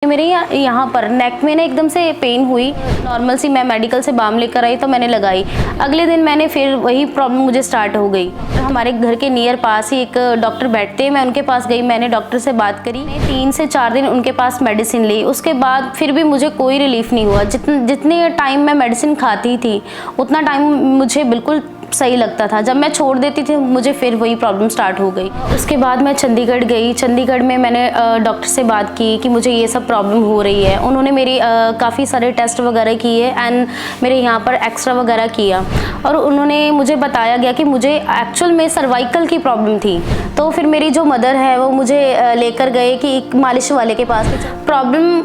मेरे यहाँ पर नेक में ना एकदम से पेन हुई। नॉर्मल सी मैं मेडिकल से बाम लेकर आई तो मैंने लगाई। अगले दिन मैंने फिर वही प्रॉब्लम मुझे स्टार्ट हो गई। हमारे घर के नियर पास ही एक डॉक्टर बैठते हैं, मैं उनके पास गई। मैंने डॉक्टर से बात करी, 3 से 4 दिन उनके पास मेडिसिन ली। उसके बाद फिर भी मुझे कोई रिलीफ नहीं हुआ। जितने टाइम मैं मेडिसिन खाती थी उतना टाइम मुझे बिल्कुल सही लगता था। जब मैं छोड़ देती थी मुझे फिर वही प्रॉब्लम स्टार्ट हो गई। उसके बाद मैं चंडीगढ़ गई। चंडीगढ़ में मैंने डॉक्टर से बात की कि मुझे ये सब प्रॉब्लम हो रही है। उन्होंने मेरी काफ़ी सारे टेस्ट वगैरह किए एंड मेरे यहाँ पर एक्सरा वगैरह किया और उन्होंने मुझे बताया गया कि मुझे एक्चुअल में सर्वाइकल की प्रॉब्लम थी। तो फिर मेरी जो मदर है वो मुझे लेकर गए कि एक मालिश वाले के पास। प्रॉब्लम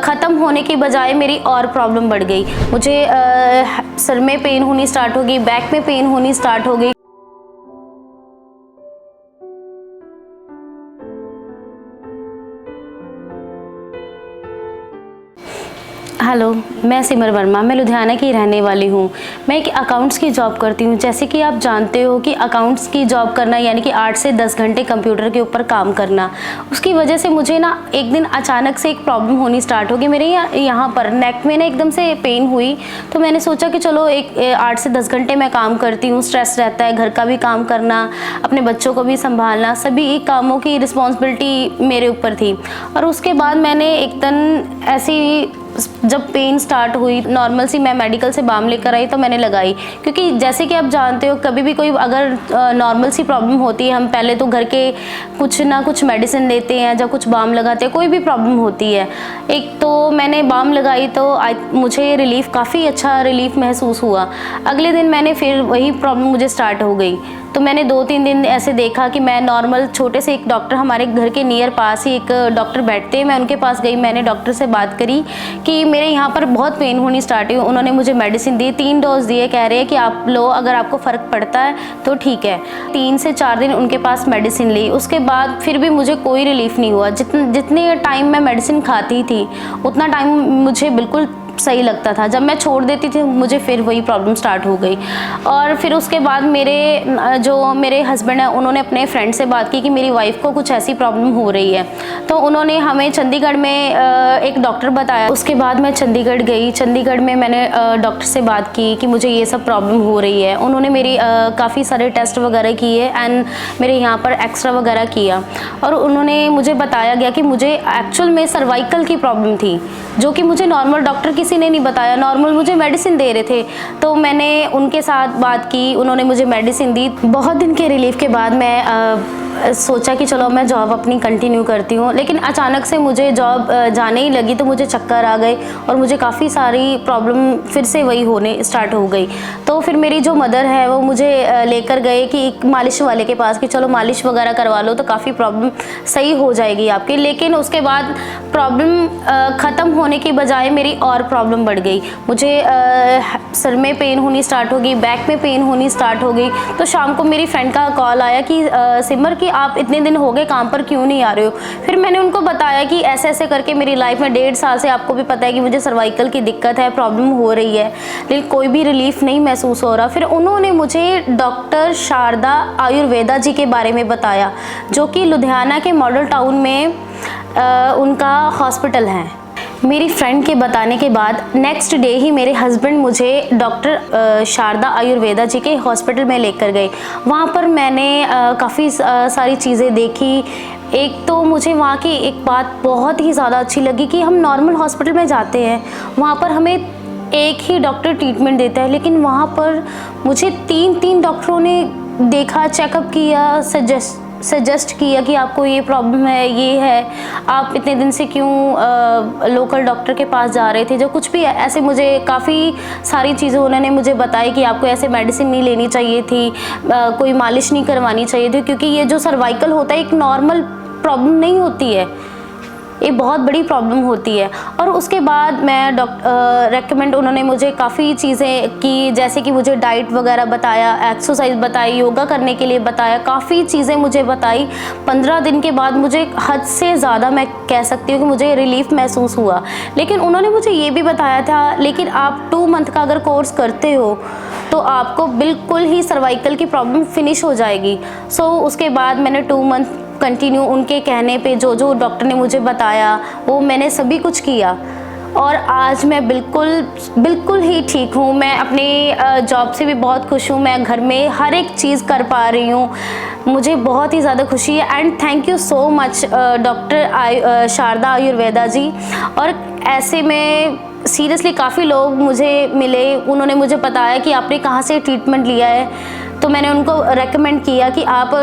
ख़त्म होने की बजाय मेरी और प्रॉब्लम बढ़ गई। मुझे सर में पेन होनी स्टार्ट हो गई, बैक में पेन होनी स्टार्ट हो गई। हेलो, मैं सिमर वर्मा, मैं लुधियाना की रहने वाली हूँ। मैं एक अकाउंट्स की जॉब करती हूँ। जैसे कि आप जानते हो कि अकाउंट्स की जॉब करना यानी कि 8 से 10 घंटे कंप्यूटर के ऊपर काम करना। उसकी वजह से मुझे ना एक दिन अचानक से एक प्रॉब्लम होनी स्टार्ट हो गई। मेरे यहाँ पर नेक में ना एकदम से पेन हुई। तो मैंने सोचा कि चलो 8 से 10 घंटे मैं काम करती हूँ, स्ट्रेस रहता है, घर का भी काम करना, अपने बच्चों को भी संभालना, सभी कामों की रिस्पॉन्सिबिलिटी मेरे ऊपर थी। और उसके बाद मैंने एक दिन ऐसी जब पेन स्टार्ट हुई, नॉर्मल सी मैं मेडिकल से बाम लेकर आई तो मैंने लगाई। क्योंकि जैसे कि आप जानते हो कभी भी कोई अगर नॉर्मल सी प्रॉब्लम होती है, हम पहले तो घर के कुछ ना कुछ मेडिसिन लेते हैं, जब कुछ बाम लगाते हैं, कोई भी प्रॉब्लम होती है। एक तो मैंने बाम लगाई तो मुझे रिलीफ, काफ़ी अच्छा रिलीफ महसूस हुआ। अगले दिन मैंने फिर वही प्रॉब्लम मुझे स्टार्ट हो गई। तो मैंने 2-3 दिन ऐसे देखा कि मैं नॉर्मल छोटे से एक डॉक्टर, हमारे घर के नियर पास ही एक डॉक्टर बैठते हैं, मैं उनके पास गई। मैंने डॉक्टर से बात करी कि मेरे यहाँ पर बहुत पेन होनी स्टार्ट हुई। उन्होंने मुझे मेडिसिन दी, 3 डोज दिए। कह रहे हैं कि आप लो, अगर आपको फ़र्क पड़ता है तो ठीक है। 3 से 4 दिन उनके पास मेडिसिन ली। उसके बाद फिर भी मुझे कोई रिलीफ नहीं हुआ। जितने टाइम मैं मेडिसिन खाती थी उतना टाइम मुझे बिल्कुल सही लगता था। जब मैं छोड़ देती थी मुझे फिर वही प्रॉब्लम स्टार्ट हो गई। और फिर उसके बाद मेरे हस्बैंड हैं, उन्होंने अपने फ्रेंड से बात की कि मेरी वाइफ को कुछ ऐसी प्रॉब्लम हो रही है। तो उन्होंने हमें चंडीगढ़ में एक डॉक्टर बताया। उसके बाद मैं चंडीगढ़ गई। चंडीगढ़ में मैंने डॉक्टर से बात की कि मुझे ये सब प्रॉब्लम हो रही है। उन्होंने मेरी काफ़ी सारे टेस्ट वगैरह किए एंड मेरे यहाँ पर एक्सरा वगैरह किया और उन्होंने मुझे बताया गया कि मुझे एक्चुअल में सर्वाइकल की प्रॉब्लम थी, जो कि मुझे नॉर्मल डॉक्टर किसी ने नहीं बताया। नॉर्मल मुझे मेडिसिन दे रहे थे। तो मैंने उनके साथ बात की, उन्होंने मुझे मेडिसिन दी। बहुत दिन के रिलीफ के बाद मैं सोचा कि चलो मैं जॉब अपनी कंटिन्यू करती हूँ। लेकिन अचानक से मुझे जॉब जाने ही लगी तो मुझे चक्कर आ गए और मुझे काफ़ी सारी प्रॉब्लम फिर से वही होने स्टार्ट हो गई। तो फिर मेरी जो मदर है वो मुझे लेकर गए कि एक मालिश वाले के पास कि चलो मालिश वगैरह करवा लो तो काफ़ी प्रॉब्लम सही हो जाएगी आपकी। लेकिन उसके बाद प्रॉब्लम ख़त्म होने की बजाय मेरी और प्रॉब्लम बढ़ गई। मुझे सर में पेन होनी स्टार्ट हो गई, बैक में पेन होनी स्टार्ट हो गई। तो शाम को मेरी फ्रेंड का कॉल आया कि सिमर कि आप इतने दिन हो गए काम पर क्यों नहीं आ रहे हो। फिर मैंने उनको बताया कि ऐसे ऐसे करके मेरी लाइफ में 1.5 साल से, आपको भी पता है कि मुझे सर्वाइकल की दिक्कत है, प्रॉब्लम हो रही है, लेकिन कोई भी रिलीफ नहीं महसूस हो रहा। फिर उन्होंने मुझे डॉक्टर शारदा आयुर्वेदा जी के बारे में बताया, जो कि लुधियाना के मॉडल टाउन में उनका हॉस्पिटल है। मेरी फ्रेंड के बताने के बाद नेक्स्ट डे ही मेरे हस्बैंड मुझे डॉक्टर शारदा आयुर्वेदा जी के हॉस्पिटल में लेकर गए। वहाँ पर मैंने काफ़ी सारी चीज़ें देखी। एक तो मुझे वहाँ की एक बात बहुत ही ज़्यादा अच्छी लगी कि हम नॉर्मल हॉस्पिटल में जाते हैं, वहाँ पर हमें एक ही डॉक्टर ट्रीटमेंट देता है, लेकिन वहाँ पर मुझे 3 डॉक्टरों ने देखा, चेकअप किया, सजेस्ट किया कि आपको ये प्रॉब्लम है, ये है, आप इतने दिन से क्यों लोकल डॉक्टर के पास जा रहे थे, जो कुछ भी ऐसे मुझे काफ़ी सारी चीज़ें उन्होंने मुझे बताई कि आपको ऐसे मेडिसिन नहीं लेनी चाहिए थी, कोई मालिश नहीं करवानी चाहिए थी, क्योंकि ये जो सर्वाइकल होता है एक नॉर्मल प्रॉब्लम नहीं होती है, एक बहुत बड़ी प्रॉब्लम होती है। और उसके बाद मैं रेकमेंड, उन्होंने मुझे काफ़ी चीज़ें की, जैसे कि मुझे डाइट वगैरह बताया, एक्सरसाइज बताई, योगा करने के लिए बताया, काफ़ी चीज़ें मुझे बताई। 15 दिन के बाद मुझे हद से ज़्यादा मैं कह सकती हूँ कि मुझे रिलीफ महसूस हुआ। लेकिन उन्होंने मुझे ये भी बताया था, लेकिन आप 2 मंथ का अगर कोर्स करते हो तो आपको बिल्कुल ही सर्वाइकल की प्रॉब्लम फिनिश हो जाएगी। सो उसके बाद मैंने 2 मंथ कंटिन्यू उनके कहने पे जो जो डॉक्टर ने मुझे बताया वो मैंने सभी कुछ किया और आज मैं बिल्कुल ही ठीक हूँ। मैं अपनी जॉब से भी बहुत खुश हूँ। मैं घर में हर एक चीज़ कर पा रही हूँ। मुझे बहुत ही ज़्यादा खुशी है and thank you so much doctor Sharda Ayurveda ji. और ऐसे में सीरियसली काफ़ी लोग मुझे मिले, उन्होंने मुझे बताया कि आपने कहाँ से ट्रीटमेंट लिया है, तो मैंने उनको रेकमेंड किया कि आप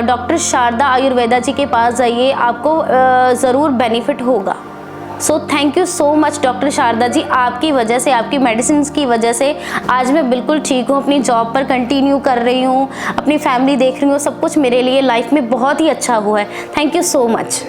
डॉक्टर शारदा आयुर्वेदा जी के पास जाइए, आपको ज़रूर बेनिफिट होगा। So thank you so much doctor Sharda ji. आपकी वजह से, आपकी मेडिसिन की वजह से आज मैं बिल्कुल ठीक हूँ, अपनी जॉब पर कंटिन्यू कर रही हूँ, अपनी फैमिली देख रही हूँ, सब कुछ मेरे लिए लाइफ में बहुत ही अच्छा हुआ है। Thank you so much.